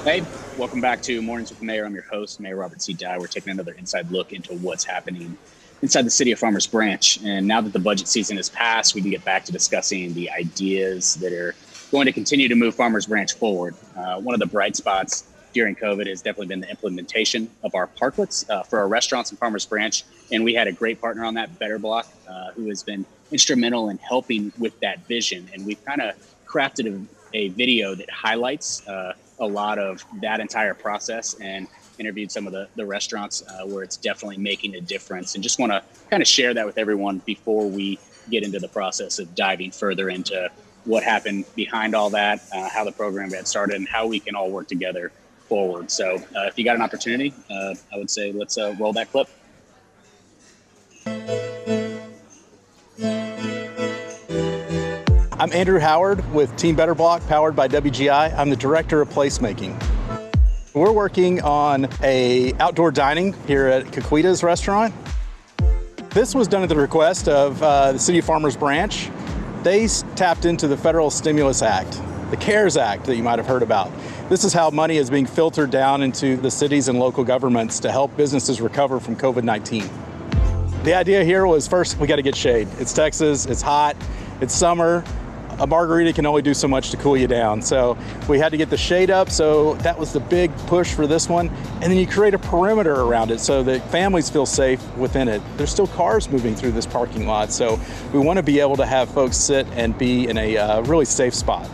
Hey, welcome back to Mornings with the Mayor. I'm your host, Mayor Robert C. Dye. We're taking another inside look into what's happening inside the city of Farmers Branch. And now that the budget season has passed, we can get back to discussing the ideas that are going to continue to move Farmers Branch forward. One of the bright spots during COVID has definitely been the implementation of our parklets for our restaurants in Farmers Branch. And we had a great partner on that, Better Block, who has been instrumental in helping with that vision. And we've kind of crafted a video that highlights a lot of that entire process and interviewed some of the restaurants where it's definitely making a difference, and just want to kind of share that with everyone before we get into the process of diving further into what happened behind all that, how the program got started, and how we can all work together forward. So if you got an opportunity, I would say let's roll that clip. I'm Andrew Howard with Team Better Block, powered by WGI. I'm the Director of Placemaking. We're working on a outdoor dining here at Caquita's restaurant. This was done at the request of the City of Farmers Branch. They tapped into the Federal Stimulus Act, the CARES Act that you might have heard about. This is how money is being filtered down into the cities and local governments to help businesses recover from COVID-19. The idea here was, first, we got to get shade. It's Texas, it's hot, it's summer. A margarita can only do so much to cool you down. So we had to get the shade up, so that was the big push for this one. And then you create a perimeter around it so that families feel safe within it. There's still cars moving through this parking lot, so we want to be able to have folks sit and be in a really safe spot.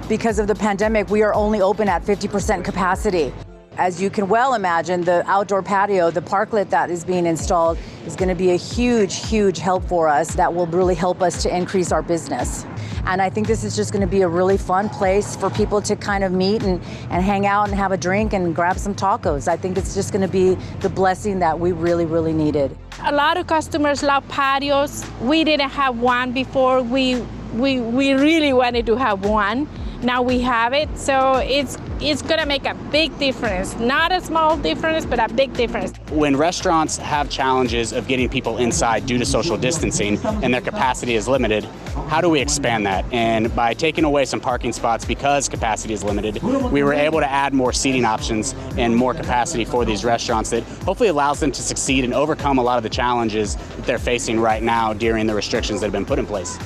Because of the pandemic, we are only open at 50% capacity. As you can well imagine, the outdoor patio, the parklet that is being installed, is going to be a huge, huge help for us that will really help us to increase our business. And I think this is just going to be a really fun place for people to kind of meet and hang out and have a drink and grab some tacos. I think it's just going to be the blessing that we really, really needed. A lot of customers love patios. We didn't have one before. We really wanted to have one. Now we have it, so it's going to make a big difference. Not a small difference, but a big difference. When restaurants have challenges of getting people inside due to social distancing and their capacity is limited, how do we expand that? And by taking away some parking spots because capacity is limited, we were able to add more seating options and more capacity for these restaurants that hopefully allows them to succeed and overcome a lot of the challenges that they're facing right now during the restrictions that have been put in place.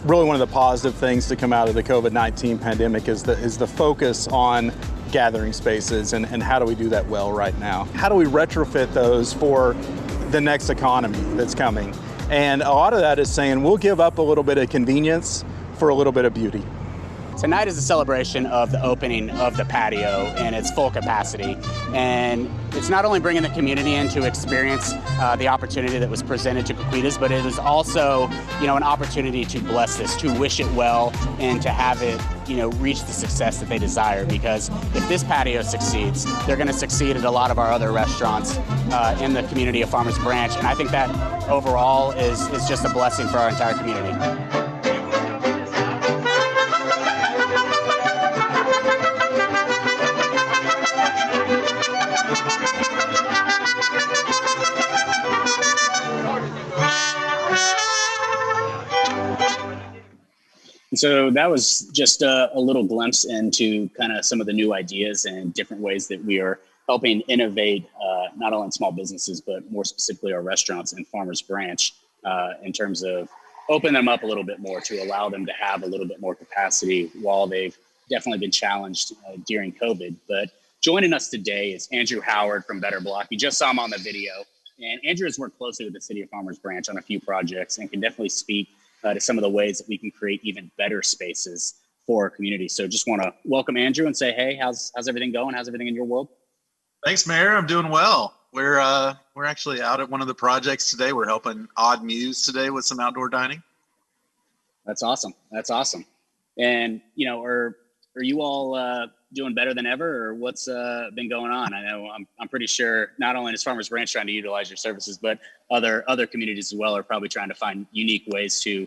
Really one of the positive things to come out of the COVID-19 pandemic is the focus on gathering spaces and how do we do that well right now? How do we retrofit those for the next economy that's coming? And a lot of that is saying we'll give up a little bit of convenience for a little bit of beauty. Tonight is a celebration of the opening of the patio in its full capacity. And it's not only bringing the community in to experience the opportunity that was presented to Caquita's, but it is also, an opportunity to bless this, to wish it well, and to have it, reach the success that they desire. Because if this patio succeeds, they're going to succeed at a lot of our other restaurants in the community of Farmers Branch. And I think that overall is just a blessing for our entire community. So that was just a little glimpse into kind of some of the new ideas and different ways that we are helping innovate, not only in small businesses, but more specifically our restaurants in Farmers Branch, in terms of opening them up a little bit more to allow them to have a little bit more capacity while they've definitely been challenged during COVID. But joining us today is Andrew Howard from Better Block. You just saw him on the video. And Andrew has worked closely with the City of Farmers Branch on a few projects and can definitely speak to some of the ways that we can create even better spaces for our community. So just want to welcome Andrew and say, hey, how's everything going? How's everything in your world? Thanks, Mayor. I'm doing well. We're actually out at one of the projects today. We're helping Odd Muse today with some outdoor dining. That's awesome. That's awesome. And are you all doing better than ever, or what's been going on? I know I'm pretty sure not only is Farmers Branch trying to utilize your services, but other communities as well are probably trying to find unique ways to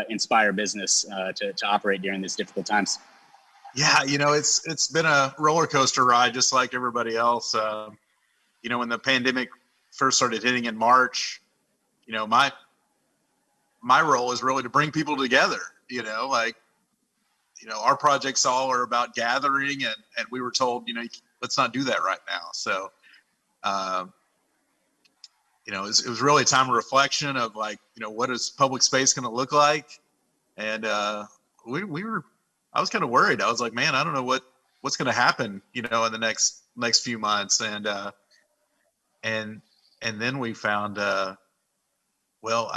inspire business to operate during these difficult times. Yeah, it's been a roller coaster ride, just like everybody else. When the pandemic first started hitting in March, my role is really to bring people together. our projects all are about gathering, and we were told, let's not do that right now. So, it was really a time of reflection of like, what is public space going to look like? And I was kind of worried. I was like, man, I don't know what's going to happen, in the next few months. And then we found, I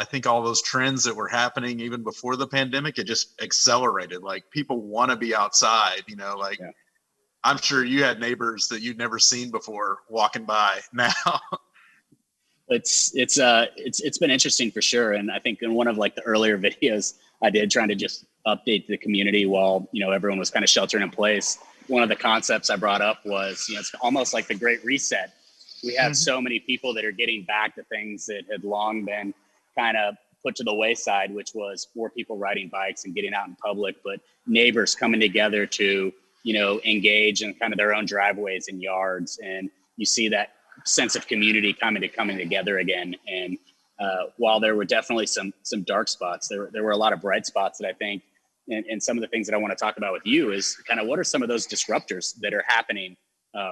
think all those trends that were happening even before the pandemic, it just accelerated. Like people want to be outside, yeah. I'm sure you had neighbors that you'd never seen before walking by now. It's been interesting for sure. And I think in one of like the earlier videos I did trying to just update the community while, everyone was kind of sheltering in place, one of the concepts I brought up was, it's almost like the Great Reset. We have so many people that are getting back to things that had long been kind of put to the wayside, which was for people riding bikes and getting out in public, but neighbors coming together to, engage in kind of their own driveways and yards. And you see that sense of community coming together again. And while there were definitely some dark spots, there were a lot of bright spots that I think, and some of the things that I want to talk about with you is kind of what are some of those disruptors that are happening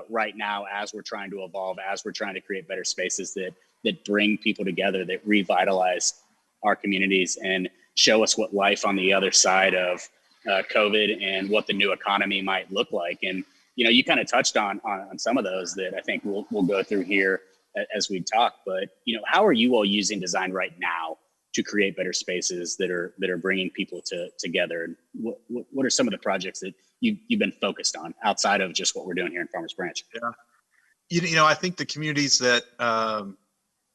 right now as we're trying to evolve, as we're trying to create better spaces that bring people together, that revitalize our communities and show us what life on the other side of COVID and what the new economy might look like. And, you kind of touched on some of those that I think we'll go through here as we talk, but, how are you all using design right now to create better spaces that are bringing people together? And what are some of the projects that you've been focused on outside of just what we're doing here in Farmers Branch? Yeah. I think the communities that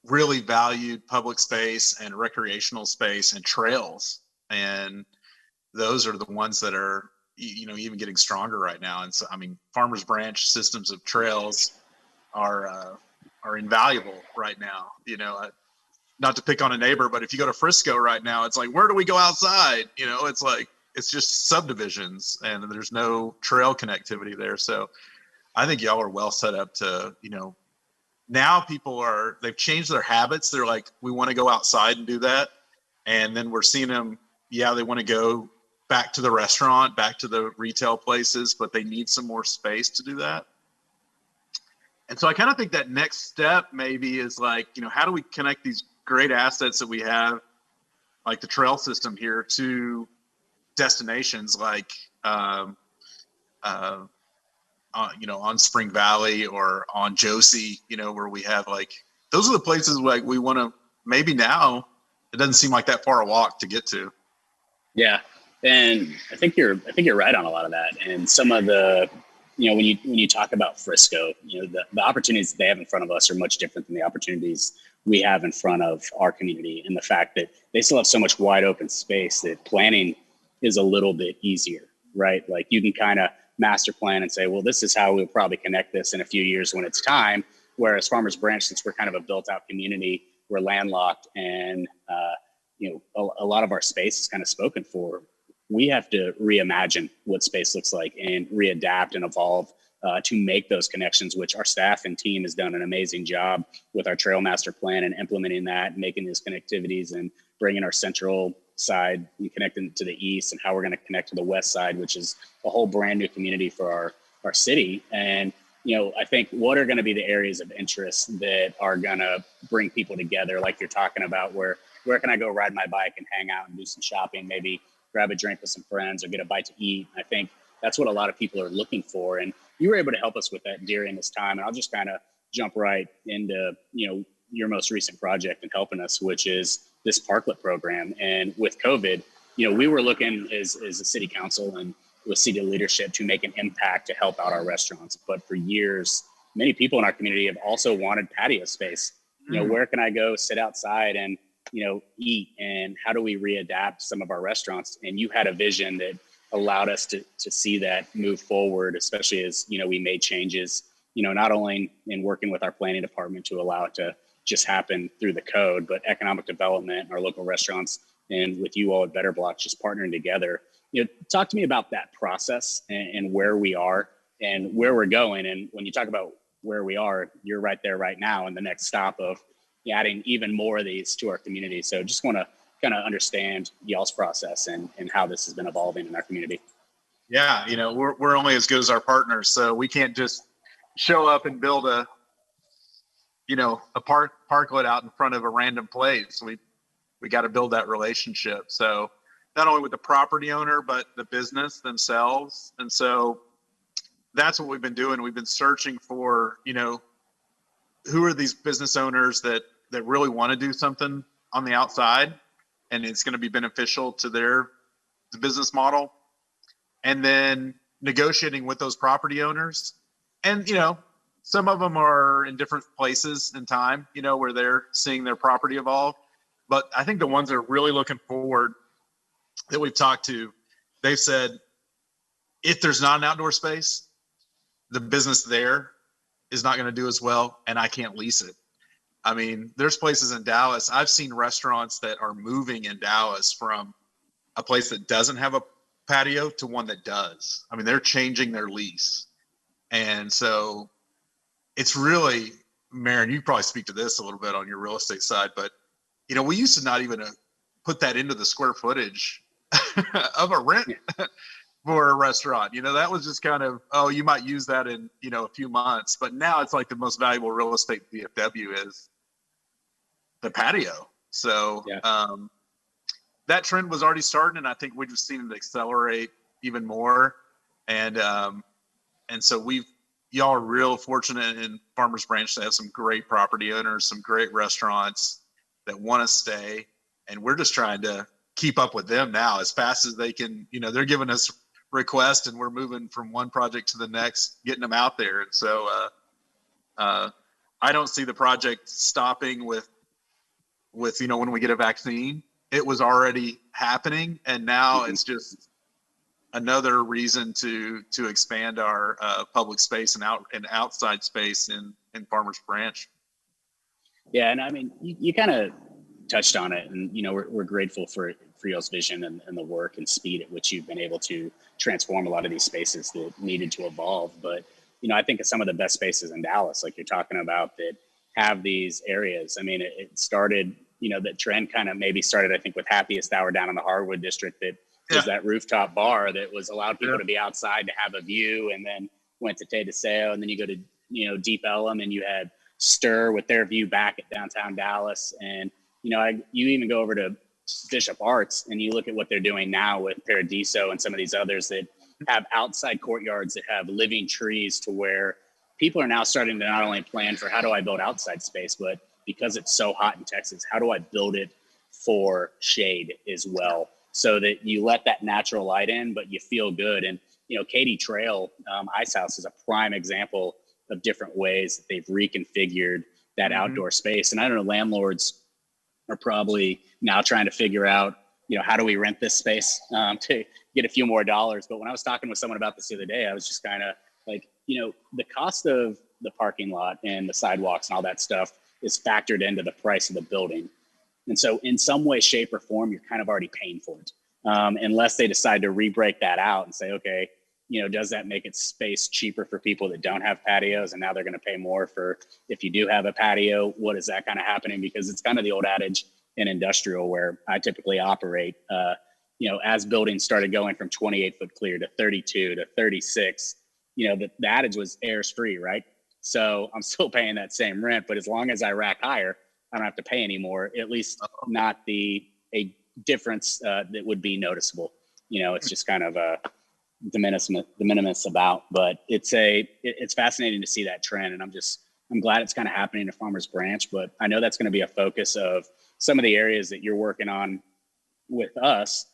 really valued public space and recreational space and trails, and those are the ones that are, even getting stronger right now. And so, Farmers Branch systems of trails are invaluable right now. Not to pick on a neighbor, but if you go to Frisco right now, it's like, where do we go outside? It's like, it's just subdivisions and there's no trail connectivity there. So I think y'all are well set up to, now they've changed their habits. They're like, we want to go outside and do that. And then we're seeing them, they want to go back to the restaurant, back to the retail places, but they need some more space to do that. And so I kind of think that next step maybe is like, how do we connect these great assets that we have, like the trail system here, to destinations like, on Spring Valley or on Josie, where we have like, those are the places like we want to, maybe now it doesn't seem like that far a walk to get to. Yeah. And I think you're right on a lot of that. And some of the, when you talk about Frisco, the opportunities that they have in front of us are much different than the opportunities we have in front of our community. And the fact that they still have so much wide open space that planning is a little bit easier, right? Like you can kind of master plan and say, well, this is how we'll probably connect this in a few years when it's time. Whereas Farmers Branch, since we're kind of a built out community, we're landlocked and, a lot of our space is kind of spoken for. We have to reimagine what space looks like and readapt and evolve to make those connections, which our staff and team has done an amazing job with our trail master plan and implementing that, making these connectivities and bringing our central side and connecting to the east and how we're going to connect to the west side, which is a whole brand new community for our city. And, I think what are going to be the areas of interest that are going to bring people together, like you're talking about, where can I go ride my bike and hang out and do some shopping, maybe grab a drink with some friends or get a bite to eat. I think that's what a lot of people are looking for. And you were able to help us with that during this time. And I'll just kind of jump right into, your most recent project and helping us, which is this parklet program. And with COVID, we were looking as a city council and with city leadership to make an impact to help out our restaurants. But for years, many people in our community have also wanted patio space. Where can I go sit outside and, eat, and how do we readapt some of our restaurants? And you had a vision that allowed us to see that move forward, especially as, we made changes, not only in working with our planning department to allow it to just happen through the code, but economic development, our local restaurants, and with you all at Better Block, just partnering together. Talk to me about that process and where we are and where we're going. And when you talk about where we are, you're right there right now in the next stop of adding even more of these to our community. So just want to kind of understand y'all's process and how this has been evolving in our community. Yeah, we're only as good as our partners, so we can't just show up and build a parklet out in front of a random place. We got to build that relationship. So not only with the property owner, but the business themselves. And so that's what we've been doing. We've been searching for, who are these business owners that really want to do something on the outside, and it's going to be beneficial to the business model. And then negotiating with those property owners. And, some of them are in different places in time, where they're seeing their property evolve. But I think the ones that are really looking forward that we've talked to, they've said, if there's not an outdoor space, the business there is not going to do as well, and I can't lease it. I mean, there's places in Dallas. I've seen restaurants that are moving in Dallas from a place that doesn't have a patio to one that does. I mean, they're changing their lease. And so it's really, Maren, you probably speak to this a little bit on your real estate side, but we used to not even put that into the square footage of a rent for a restaurant. That was just kind of, oh, you might use that in, a few months. But now it's like the most valuable real estate DFW is the patio. So that trend was already starting, and I think we've just seen it accelerate even more. And so y'all are real fortunate in Farmers Branch to have some great property owners, some great restaurants that want to stay. And we're just trying to keep up with them now as fast as they can. They're giving us requests, and we're moving from one project to the next, getting them out there. And so I don't see the project stopping with when we get a vaccine. It was already happening, and now it's just another reason to expand our public space and outside space in Farmers Branch. Yeah, and I mean, you kind of touched on it, and we're grateful for y'all's vision and the work and speed at which you've been able to transform a lot of these spaces that needed to evolve. But I think of some of the best spaces in Dallas, like you're talking about, that have these areas. I mean, it started, that trend kind of maybe started, I think, with Happiest Hour down in the Harwood district. That was that rooftop bar that was allowed people to be outside to have a view, and then went to Te Deseo, and then you go to Deep Ellum, and you had Stir with their view back at downtown Dallas. And you even go over to Bishop Arts, and you look at what they're doing now with Paradiso and some of these others that have outside courtyards that have living trees, to where people are now starting to not only plan for how do I build outside space, but because it's so hot in Texas, how do I build it for shade as well, so that you let that natural light in, but you feel good. And Katy Trail Ice House is a prime example of different ways that they've reconfigured that outdoor space. And I don't know, landlords are probably now trying to figure out, how do we rent this space to get a few more dollars. But when I was talking with someone about this the other day, I was just kind of like, the cost of the parking lot and the sidewalks and all that stuff is factored into the price of the building. And so in some way, shape, or form, you're kind of already paying for it. Unless they decide to re-break that out and say, okay, does that make its space cheaper for people that don't have patios, and now they're going to pay more for if you do have a patio? What is that kind of happening? Because it's kind of the old adage in industrial where I typically operate, as buildings started going from 28-foot clear to 32 to 36, the adage was air's free, right? So I'm still paying that same rent, but as long as I rack higher, I don't have to pay anymore, at least not a difference that would be noticeable. It's just kind of a de minimis about, but it's fascinating to see that trend. And I'm glad it's kind of happening to Farmers Branch, but I know that's going to be a focus of some of the areas that you're working on with us,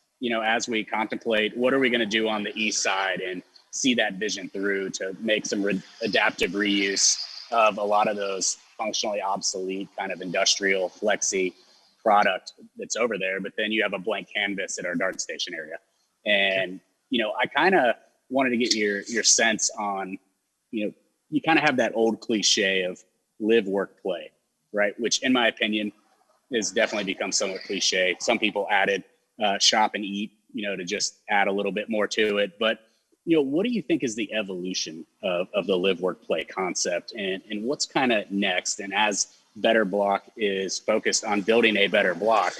as we contemplate what are we going to do on the east side, and see that vision through to make some adaptive reuse of a lot of those functionally obsolete kind of industrial flexi product that's over there. But then you have a blank canvas at our Dart Station area. And, I kind of wanted to get your sense on, you kind of have that old cliche of live, work, play, right? Which in my opinion has definitely become somewhat cliche. Some people added shop and eat, to just add a little bit more to it. But, what do you think is the evolution of the live, work, play concept, and what's kind of next? And as Better Block is focused on building a better block,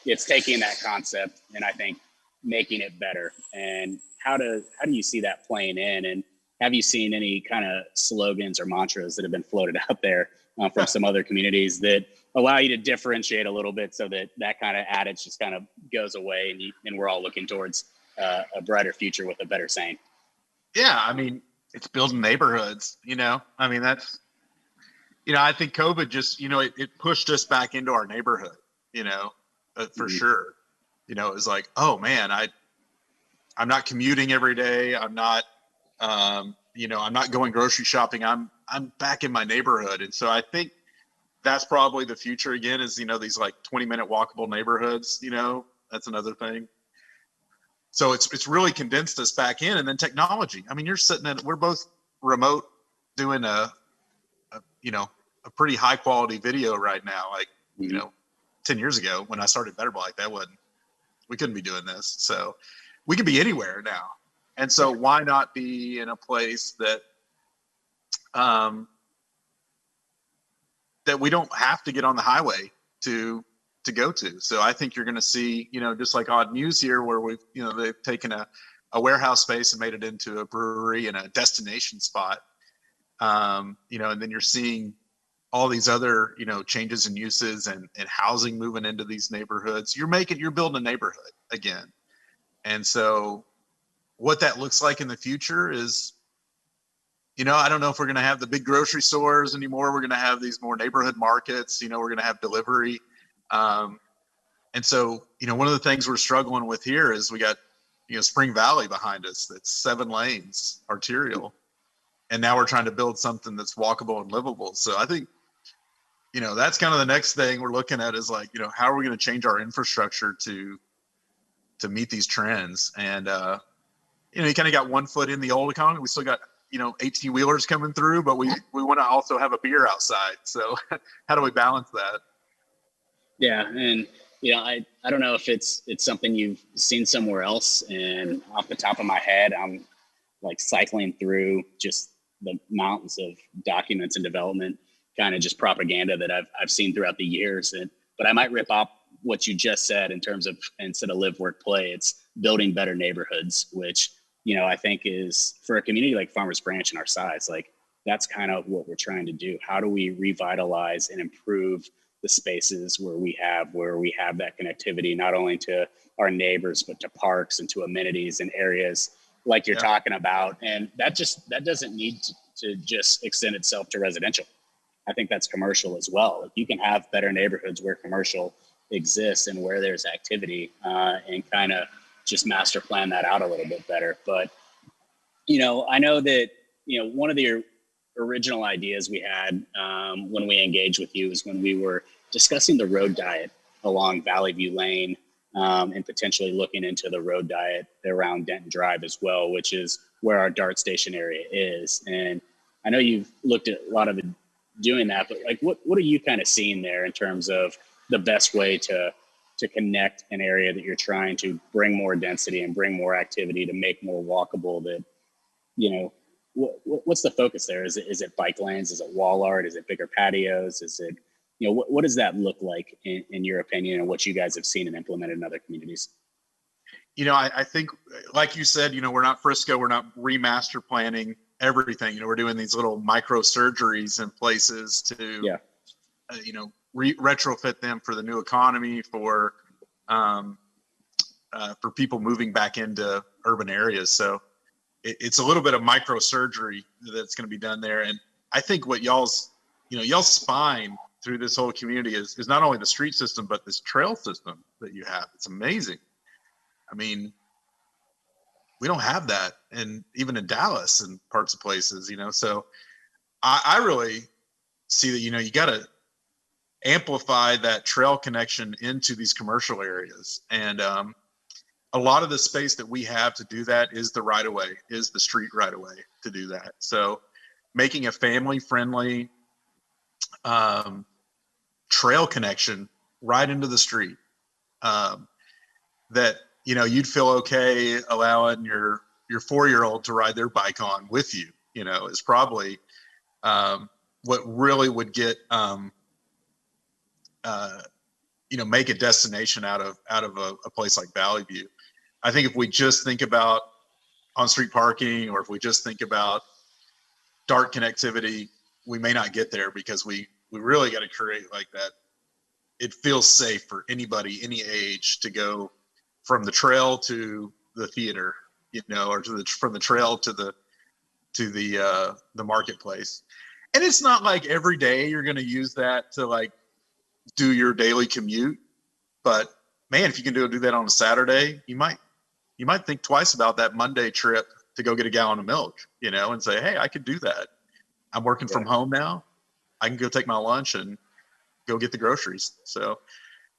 it's taking that concept and I think, making it better, and how do you see that playing in? And have you seen any kind of slogans or mantras that have been floated out there from some other communities that allow you to differentiate a little bit, so that kind of adage just kind of goes away, and we're all looking towards a brighter future with a better saying? Yeah, I mean, it's building neighborhoods. I mean, that's, I think COVID just, it pushed us back into our neighborhood. For sure. It was like, oh man, I'm not commuting every day. I'm not, I'm not going grocery shopping. I'm back in my neighborhood. And so I think that's probably the future again, is, these like 20-minute walkable neighborhoods, that's another thing. So it's really condensed us back in. And then technology. I mean, we're both remote doing a pretty high quality video right now. Like, 10 years ago when I started Better Block, we couldn't be doing this. So we can be anywhere now. And so why not be in a place that that we don't have to get on the highway to go to. So I think you're going to see, just like Odd News here, where they've taken a warehouse space and made it into a brewery and a destination spot. And then you're seeing all these other, changes in uses and housing moving into these neighborhoods. You're building a neighborhood again. And so what that looks like in the future is, I don't know if we're going to have the big grocery stores anymore. We're going to have these more neighborhood markets. We're going to have delivery. And so, one of the things we're struggling with here is we got, Spring Valley behind us. That's 7 lanes arterial. And now we're trying to build something that's walkable and livable. So I think, that's kind of the next thing we're looking at, is like, how are we going to change our infrastructure to meet these trends? And, you kind of got one foot in the old economy. We still got, 18 wheelers coming through, but we want to also have a beer outside. So how do we balance that? Yeah. And, I don't know if it's something you've seen somewhere else, and off the top of my head, I'm like cycling through just the mountains of documents and development, kind of just propaganda that I've seen throughout the years. But I might rip off what you just said in terms of, instead of live, work, play, it's building better neighborhoods, which, I think is, for a community like Farmers Branch and our size, like that's kind of what we're trying to do. How do we revitalize and improve the spaces where we have that connectivity, not only to our neighbors, but to parks and to amenities and areas like you're talking about? And that doesn't need to just extend itself to residential. I think that's commercial as well. If you can have better neighborhoods where commercial exists and where there's activity, and kind of just master plan that out a little bit better. But, I know that, one of the original ideas we had when we engaged with you is when we were discussing the road diet along Valley View Lane, and potentially looking into the road diet around Denton Drive as well, which is where our DART station area is. And I know you've looked at a lot of doing that, but like, what are you kind of seeing there in terms of the best way to connect an area that you're trying to bring more density and bring more activity to make more walkable? That, what's the focus there? Is it bike lanes? Is it wall art? Is it bigger patios? Is it, what does that look like in your opinion, and what you guys have seen and implemented in other communities? I think, like you said, we're not Frisco. We're not remaster planning everything. We're doing these little micro surgeries in places to, retrofit them for the new economy, for people moving back into urban areas. So it's a little bit of micro surgery that's going to be done there. And I think what y'all's spine through this whole community is not only the street system, but this trail system that you have. It's amazing. I mean, we don't have that, and even in Dallas and parts of places, so I really see that, you got to amplify that trail connection into these commercial areas. And a lot of the space that we have to do that is the right of way, is the street right of way to do that. So making a family friendly trail connection right into the street, that, you'd feel okay allowing your 4-year-old to ride their bike on with you, is probably what really would get, make a destination out of a place like Valley View. I think if we just think about on-street parking, or if we just think about DART connectivity, we may not get there, because we really got to create like that. It feels safe for anybody, any age, to go from the trail to the theater, or from the trail to the marketplace. And it's not like every day you're going to use that to like do your daily commute, but man, if you can do that on a Saturday, you might think twice about that Monday trip to go get a gallon of milk, and say, hey, I could do that. I'm working from home now. I can go take my lunch and go get the groceries. So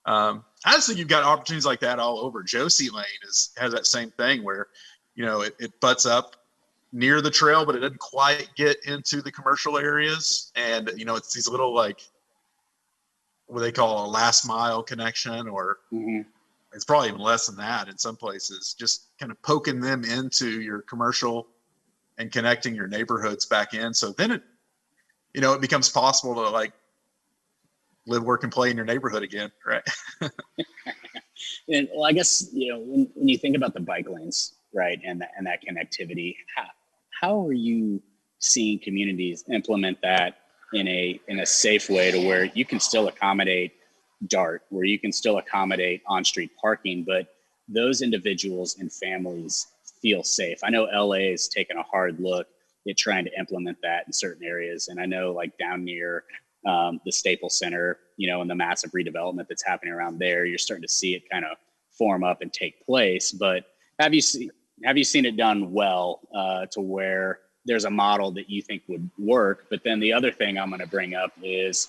I just think you've got opportunities like that all over. Josie Lane has that same thing where, it butts up near the trail, but it doesn't quite get into the commercial areas. And, it's these little, like, what they call a last mile connection, or it's probably even less than that in some places, just kind of poking them into your commercial and connecting your neighborhoods back in. So then it becomes possible to like live, work, and play in your neighborhood again. Right. And well, I guess, when you think about the bike lanes, right, and that connectivity, how are you seeing communities implement that in a safe way, to where you can still accommodate DART, where you can still accommodate on-street parking, but those individuals and families feel safe? I know LA has taken a hard look at trying to implement that in certain areas. And I know, like, down near the Staples Center, and the massive redevelopment that's happening around there, you're starting to see it kind of form up and take place. But have you seen it done well, to where there's a model that you think would work? But then the other thing I'm going to bring up is,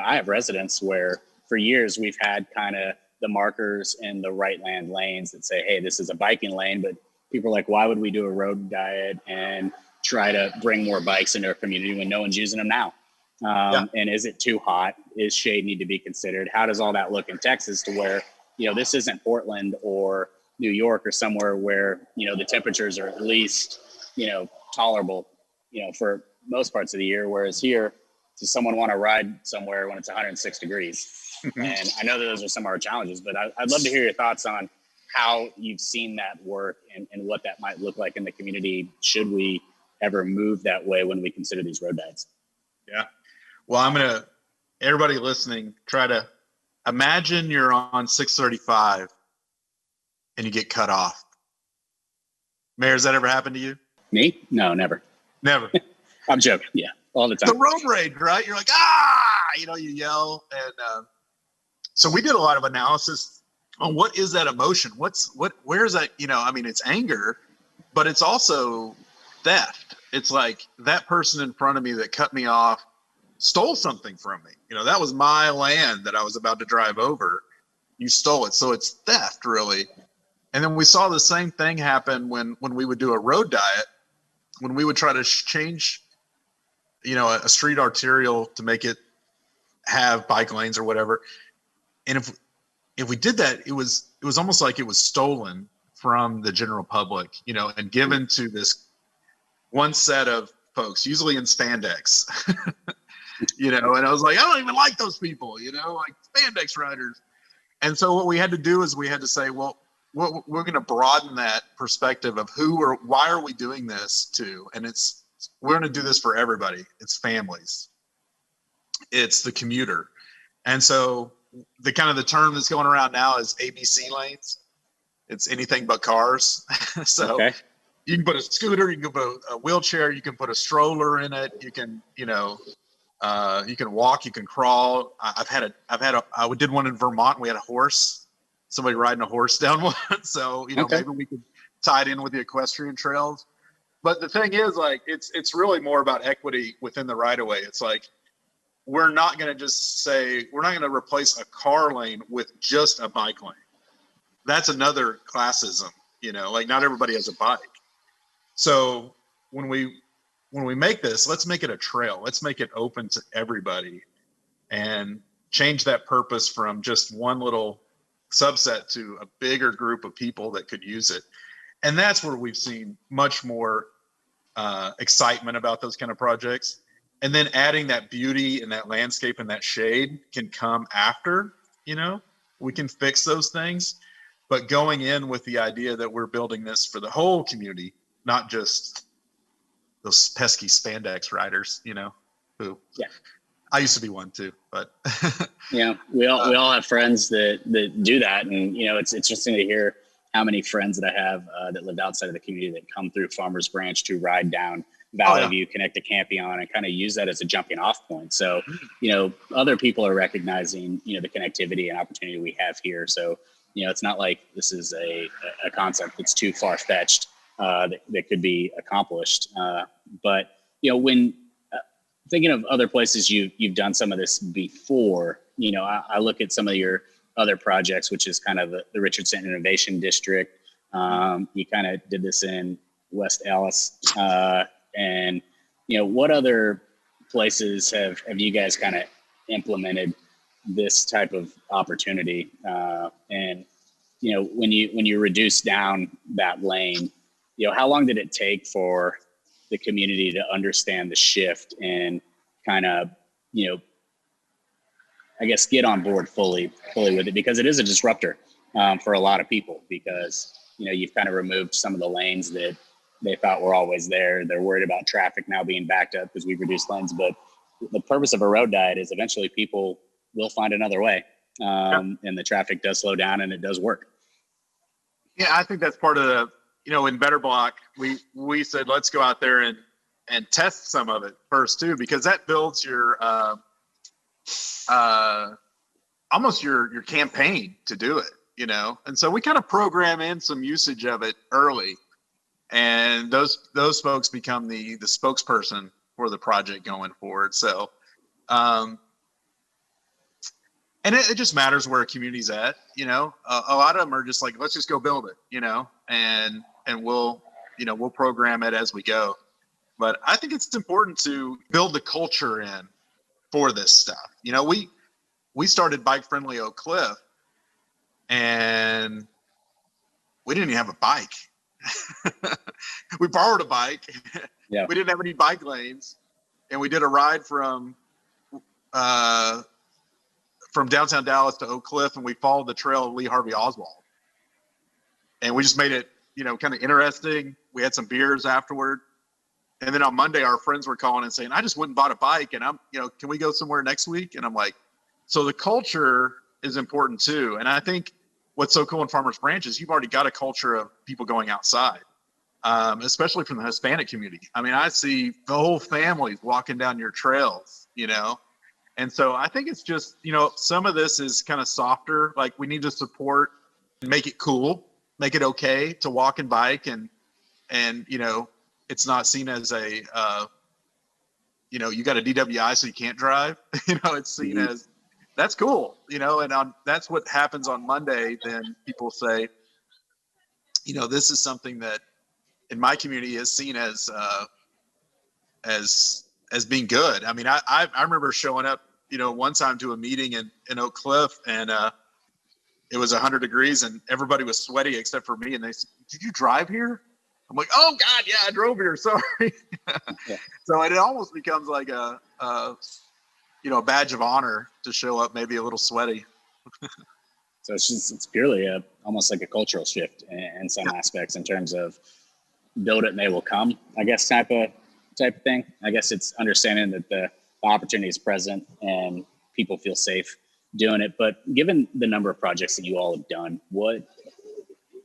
I have residents where for years we've had kind of the markers in the right-hand lanes that say, hey, this is a biking lane, but people are like, why would we do a road diet and try to bring more bikes into our community when no one's using them now? And is it too hot? Is shade need to be considered? How does all that look in Texas, to where, this isn't Portland or New York or somewhere where, the temperatures are at least, tolerable, for most parts of the year. Whereas here, does someone want to ride somewhere when it's 106 degrees? And I know that those are some of our challenges, but I'd love to hear your thoughts on how you've seen that work, and what that might look like in the community, should we ever move that way when we consider these road diets. Yeah. Well, everybody listening, try to imagine you're on 635 and you get cut off. Mayor, has that ever happened to you? Me? No, never. Never. I'm joking. Yeah. All the time. The road rage, right? You're like, you yell. And so we did a lot of analysis on what is that emotion? Where is that? It's anger, but it's also theft. It's like that person in front of me that cut me off stole something from me. That was my land that I was about to drive over. You stole it. So it's theft, really. And then we saw the same thing happen when we would do a road diet, when we would try to change, a street arterial to make it have bike lanes or whatever. And if we did that, it was almost like it was stolen from the general public, and given to this one set of folks, usually in spandex, and I was like, I don't even like those people, like spandex riders. And so what we had to do is we had to say, well, we're going to broaden that perspective of why are we doing this to? And we're going to do this for everybody. It's families. It's the commuter. And so the term that's going around now is ABC lanes. It's anything but cars. So okay. You can put a scooter, you can put a wheelchair, you can put a stroller in it. You can, you can walk, you can crawl. I did one in Vermont. We had a horse, somebody riding a horse down one. So, okay. Maybe we could tie it in with the equestrian trails. But the thing is, like, it's really more about equity within the right of way. It's like, we're not going to replace a car lane with just a bike lane. That's another classism, like not everybody has a bike. So when we make this, let's make it a trail. Let's make it open to everybody and change that purpose from just one little subset to a bigger group of people that could use it. And that's where we've seen much more excitement about those kind of projects. And then adding that beauty and that landscape and that shade can come after, we can fix those things. but going in with the idea that we're building this for the whole community, not just those pesky spandex riders, who I used to be one too, but yeah, we all have friends that do that. And, it's interesting to hear how many friends that I have that lived outside of the community that come through Farmers Branch to ride down Valley View, connect to Campion, and kind of use that as a jumping off point. So, other people are recognizing, the connectivity and opportunity we have here. So, it's not like this is a concept that's too far fetched that could be accomplished. But, when thinking of other places you've done some of this before, I look at some of your other projects, which is kind of the Richardson Innovation District. You kind of did this in West Allis. And, what other places have you guys kind of implemented this type of opportunity? And, when you reduce down that lane, how long did it take for the community to understand the shift and kind of, I guess, get on board fully with it? Because it is a disruptor for a lot of people, because, you've kind of removed some of the lanes that they thought were always there. They're worried about traffic now being backed up because we've reduced lanes. But the purpose of a road diet is eventually people will find another way. And the traffic does slow down and it does work. Yeah, I think that's part of the, in Better Block, we said, let's go out there and test some of it first too, because that builds your, almost your campaign to do it, And so we kind of program in some usage of it early, and those folks become the spokesperson for the project going forward. So, and it just matters where a community's at, a lot of them are just like, let's just go build it, and we'll program it as we go. But I think it's important to build the culture in for this stuff. We started Bike Friendly Oak Cliff, and we didn't even have a bike. We borrowed a bike. Yeah. We didn't have any bike lanes, and we did a ride from downtown Dallas to Oak Cliff, and we followed the trail of Lee Harvey Oswald. And we just made it, kind of interesting. We had some beers afterward. And then on Monday, our friends were calling and saying, I just went and bought a bike, and can we go somewhere next week? And I'm like, so the culture is important too. And I think what's so cool in Farmers Branch is you've already got a culture of people going outside, especially from the Hispanic community. I mean, I see the whole families walking down your trails, And so I think it's just, some of this is kind of softer. Like, we need to support and make it cool, make it okay to walk and bike, and it's not seen as a, you got a DWI so you can't drive. It's seen as, that's cool, and that's what happens on Monday. Then people say, this is something that in my community is seen as being good. I mean, I remember showing up, one time to a meeting in Oak Cliff, and it was 100 degrees and everybody was sweaty except for me. And they said, did you drive here? I'm like, oh God, yeah, I drove here. Sorry. Yeah. So it almost becomes like a badge of honor to show up maybe a little sweaty. So it's purely almost like a cultural shift in some aspects, in terms of build it and they will come, I guess, type of thing. I guess it's understanding that the opportunity is present and people feel safe doing it. But given the number of projects that you all have done, what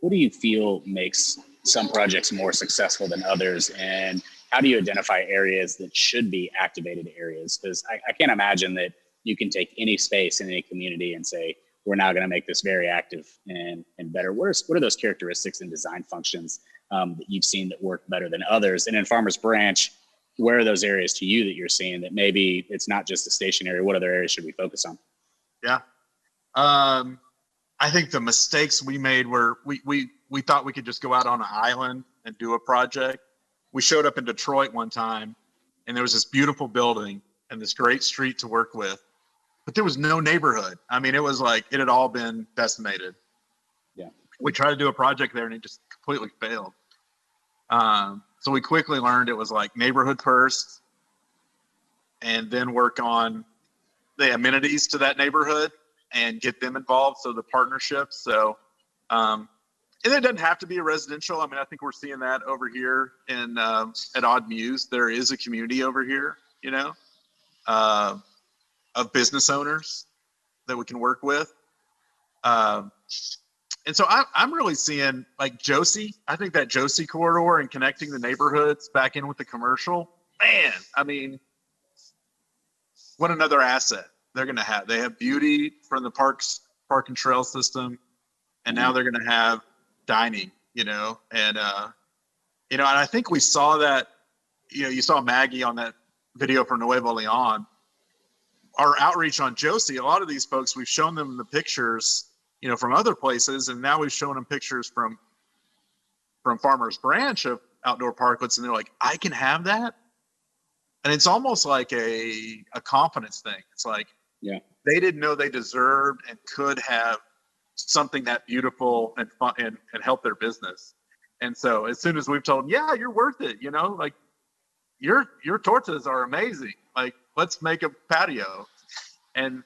do you feel makes some projects more successful than others? And how do you identify areas that should be activated areas? Because I can't imagine that you can take any space in any community and say, we're now going to make this very active and better. What are those characteristics and design functions that you've seen that work better than others? And in Farmers Branch, where are those areas to you that you're seeing that maybe it's not just a station area? What other areas should we focus on? Yeah. I think the mistakes we made were we thought we could just go out on an island and do a project. We showed up in Detroit one time, and there was this beautiful building and this great street to work with, but there was no neighborhood. I mean, it was like it had all been decimated. Yeah. We tried to do a project there and it just completely failed. So we quickly learned it was like neighborhood first, and then work on the amenities to that neighborhood and get them involved. So the partnerships. So And it doesn't have to be a residential. I mean, I think we're seeing that over here in at Odd Muse. There is a community over here, you know, of business owners that we can work with. And so I'm really seeing like Josie. I think that Josie corridor and connecting the neighborhoods back in with the commercial, man, I mean, what another asset they're going to have. They have beauty from the park and trail system, and now they're going to have dining, you know, and I think we saw that, you know, you saw Maggie on that video for Nuevo Leon. Our outreach on Josie, a lot of these folks, we've shown them the pictures, you know, from other places, and now we've shown them pictures from Farmers Branch of outdoor parklets, and they're like, I can have that. And it's almost like a confidence thing. It's like, yeah, they didn't know they deserved and could have something that beautiful and fun and help their business. And so as soon as we've told them, yeah, you're worth it, you know, like your tortas are amazing. Like, let's make a patio. And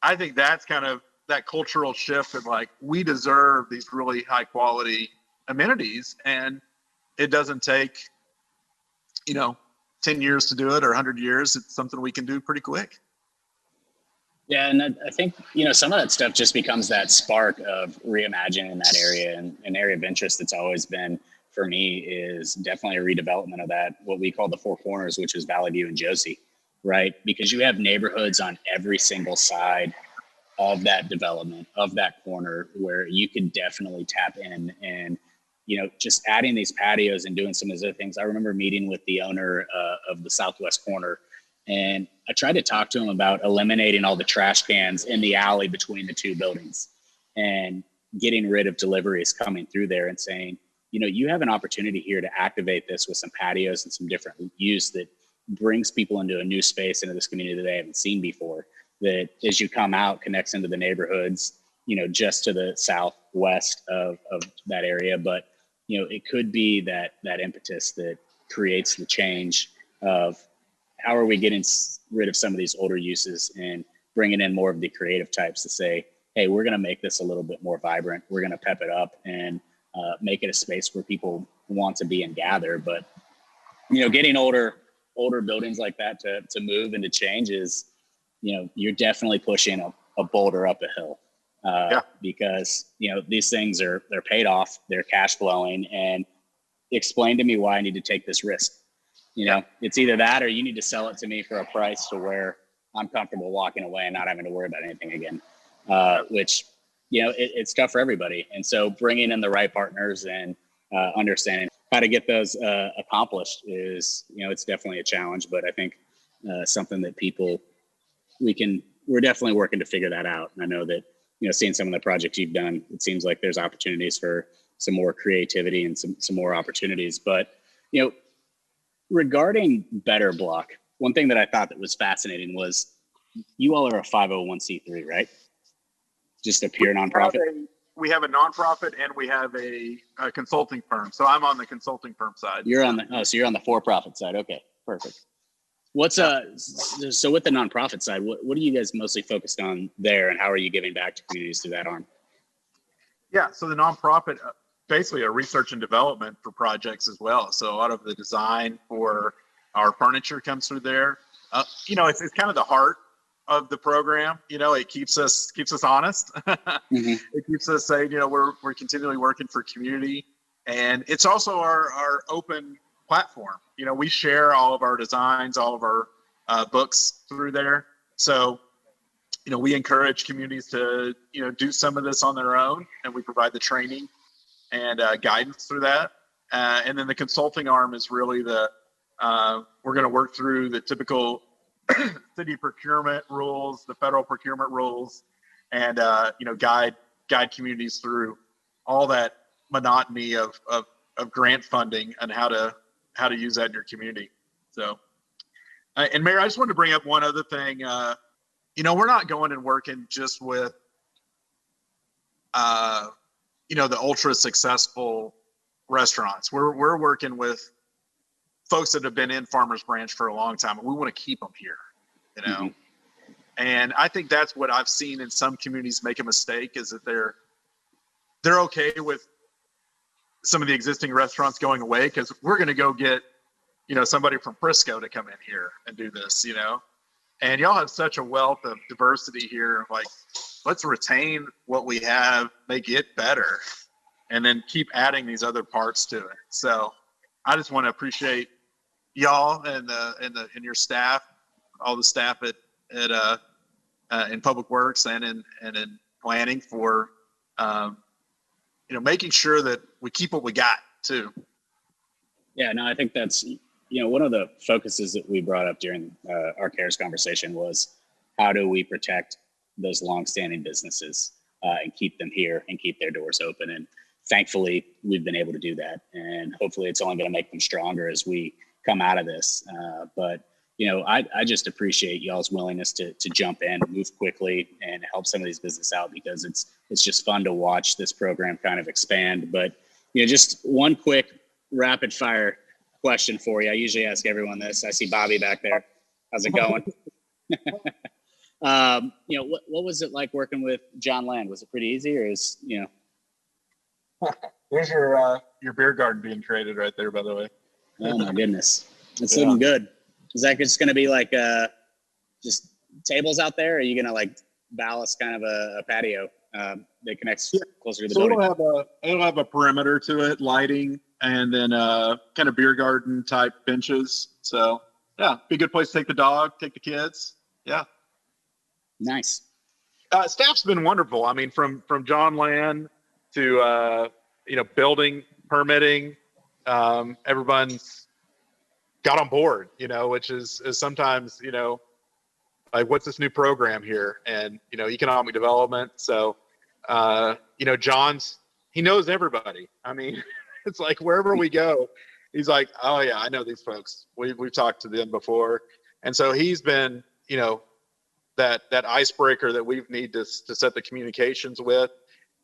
I think that's kind of that cultural shift of like, we deserve these really high quality amenities, and it doesn't take, you know, 10 years to do it or 100 years. It's something we can do pretty quick. Yeah, and I think, you know, some of that stuff just becomes that spark of reimagining that area. And an area of interest that's always been for me is definitely a redevelopment of that, what we call the Four Corners, which is Valley View and Josie, right? Because you have neighborhoods on every single side of that development, of that corner, where you can definitely tap in and, you know, just adding these patios and doing some of those other things. I remember meeting with the owner of the Southwest corner, and I tried to talk to him about eliminating all the trash cans in the alley between the two buildings and getting rid of deliveries coming through there, and saying, you know, you have an opportunity here to activate this with some patios and some different use that brings people into a new space, into this community that they haven't seen before, that as you come out connects into the neighborhoods, you know, just to the southwest of that area. But, you know, it could be that impetus that creates the change of how are we getting rid of some of these older uses and bringing in more of the creative types to say, hey, we're going to make this a little bit more vibrant. We're going to pep it up and make it a space where people want to be and gather. But, you know, getting older buildings like that to move and to change is, you know, you're definitely pushing a boulder up a hill because, you know, these things they're paid off, they're cash flowing, and explain to me why I need to take this risk. You know, it's either that or you need to sell it to me for a price to where I'm comfortable walking away and not having to worry about anything again, which, you know, it's tough for everybody. And so bringing in the right partners and understanding how to get those accomplished is, you know, it's definitely a challenge, but I think something that we're definitely working to figure that out. And I know that, you know, seeing some of the projects you've done, it seems like there's opportunities for some more creativity and some more opportunities. But, you know, regarding Better Block, one thing that I thought that was fascinating was you all are a 501c3, right? Just a pure nonprofit? We have a nonprofit and we have a consulting firm. So I'm on the consulting firm side. You're on the for-profit side. Okay, perfect. What's so with the nonprofit side, what are you guys mostly focused on there, and how are you giving back to communities through that arm? Yeah, so the nonprofit, basically a research and development for projects as well. So a lot of the design for our furniture comes through there. You know, it's kind of the heart of the program. You know, it keeps us honest. Mm-hmm. It keeps us saying, you know, we're continually working for community, and it's also our open platform. You know, we share all of our designs, all of our books through there. So, you know, we encourage communities to, you know, do some of this on their own, and we provide the training and guidance through that. And then the consulting arm is really we're going to work through the typical city procurement rules, the federal procurement rules, and, you know, guide communities through all that monotony of grant funding and how to use that in your community. So, and Mayor, I just wanted to bring up one other thing. You know, we're not going and working just with, you know, the ultra successful restaurants. We're working with folks that have been in Farmers Branch for a long time, and we want to keep them here, you know? Mm-hmm. And I think that's what I've seen in some communities make a mistake, is that they're okay with some of the existing restaurants going away, because we're going to go get, somebody from Frisco to come in here and do this, and y'all have such a wealth of diversity here. Like, let's retain what we have, make it better, and then keep adding these other parts to it. So I just want to appreciate y'all and your staff, all the staff in Public Works and in planning for, making sure that we keep what we got too. Yeah, no, I think that's, one of the focuses that we brought up during our CARES conversation was, how do we protect those longstanding businesses and keep them here and keep their doors open? And thankfully, we've been able to do that. And hopefully it's only going to make them stronger as we come out of this. But I just appreciate y'all's willingness to jump in, move quickly, and help some of these businesses out, because it's just fun to watch this program kind of expand. But just one quick rapid fire question for you. I usually ask everyone this. I see Bobby back there. How's it going? What was it like working with John Land? Was it pretty easy, or There's your beer garden being created right there, by the way. Oh my goodness, it's looking good. Is that just going to be like just tables out there, or are you going to like ballast kind of a patio that connects closer to the building? It'll have a perimeter to it, lighting, and then kind of beer garden type benches. So yeah, be a good place to take the dog, take the kids. Yeah. Nice. Staff's been wonderful. I mean, from John Land to building, permitting, everyone's got on board, which is sometimes, like, what's this new program here? And, economic development. So, he knows everybody. I mean, it's like wherever we go, he's like, oh yeah, I know these folks. We've talked to them before. And so he's been, that icebreaker that we need to set the communications with.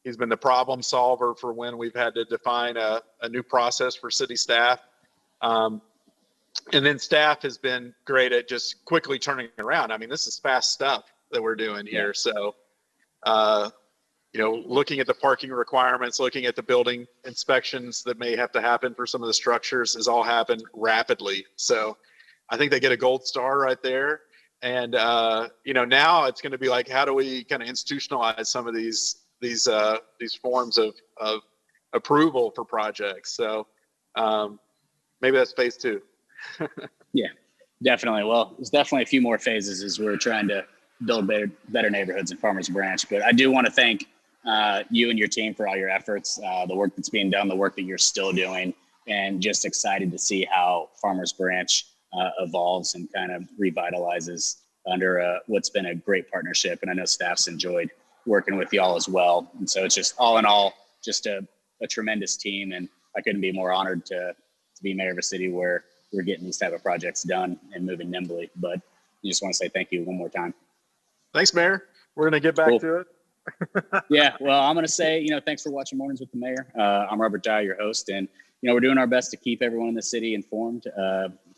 He's been the problem solver for when we've had to define a new process for city staff. And then staff has been great at just quickly turning around. I mean, this is fast stuff that we're doing here. So, looking at the parking requirements, looking at the building inspections that may have to happen for some of the structures has all happened rapidly. So I think they get a gold star right there. And, now it's going to be like, how do we kind of institutionalize some of these forms of approval for projects? So maybe that's phase 2. Yeah, definitely. Well, there's definitely a few more phases as we're trying to build better neighborhoods in Farmers Branch. But I do want to thank you and your team for all your efforts, the work that's being done, the work that you're still doing, and just excited to see how Farmers Branch evolves and kind of revitalizes under what's been a great partnership. And I know staff's enjoyed working with y'all as well. And so it's just all in all, just a tremendous team. And I couldn't be more honored to be mayor of a city where we're getting these type of projects done and moving nimbly. But I just want to say thank you one more time. Thanks, Mayor. We're going to get back to it. Yeah, well, I'm going to say, thanks for watching Mornings with the Mayor. I'm Robert Dye, your host. And, we're doing our best to keep everyone in the city informed,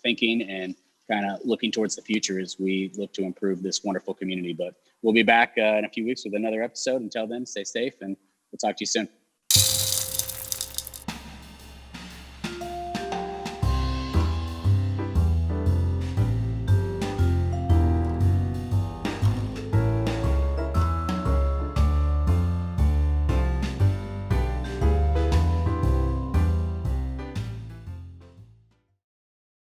thinking and kind of looking towards the future as we look to improve this wonderful community. But we'll be back in a few weeks with another episode. Until then, stay safe, and we'll talk to you soon.